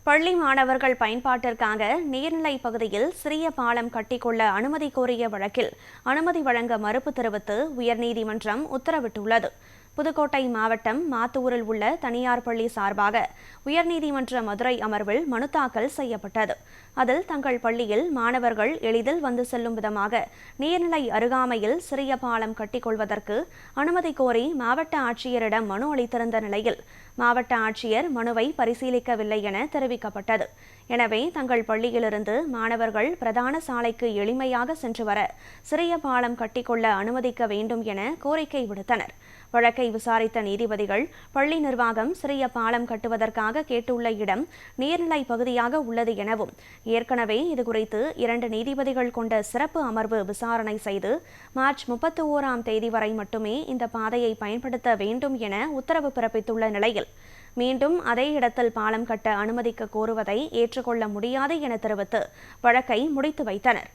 பள்ளி மாணவர்கள் பயன்பாட்டிற்காக நீர்நிலை பகுதியில் சிறிய பாலம் கட்டிக்கொள்ள அனுமதி கோரிய வழக்கில் அனுமதி வழங்க மறுப்பு தெரிவித்து உயர்நீதிமன்றம் உத்தரவிட்டுள்ளது. புதுக்கோட்டை மாவட்டம் மாத்தூரில் உள்ள தனியார் பள்ளி சார்பாக உயர்நீதிமன்ற மதுரை அமர்வில் மனு தாக்கல் செய்யப்பட்டது. அதில் தங்கள் பள்ளியில் மாணவர்கள் எளிதில் வந்து செல்லும் விதமாக நீர்நிலை அருகாமையில் சிறிய பாலம் கட்டிக்கொள்வதற்கு அனுமதி கோரி மாவட்ட ஆட்சியரிடம் மனு அளித்திருந்த நிலையில் மாவட்ட ஆட்சியர் மனுவை பரிசீலிக்கவில்லை என தெரிவிக்கப்பட்டது. எனவே தங்கள் பள்ளியிலிருந்து மாணவர்கள் பிரதான சாலைக்கு எளிமையாக சென்று வர சிறிய பாலம் கட்டிக்கொள்ள அனுமதிக்க வேண்டும் என கோரிக்கை விடுத்தனர். வழக்கை விசாரித்த நீதிபதிகள், பள்ளி நிர்வாகம் சிறிய பாலம் கட்டுவதற்காக கேட்டுள்ள இடம் நீர்நிலை பகுதியாக உள்ளது எனவும், ஏற்கனவே இதுகுறித்து 2 நீதிபதிகள் கொண்ட சிறப்பு அமர்வு விசாரணை செய்து மார்ச் 31ஆம் தேதி வரை மட்டுமே இந்த பாதையை பயன்படுத்த வேண்டும் என உத்தரவு பிறப்பித்துள்ள நிலையில் மீண்டும் அதே இடத்தில் பாலம் கட்ட அனுமதிக்க கோருவதை ஏற்றுக்கொள்ள முடியாது என தெரிவித்து வழக்கை முடித்து வைத்தனர்.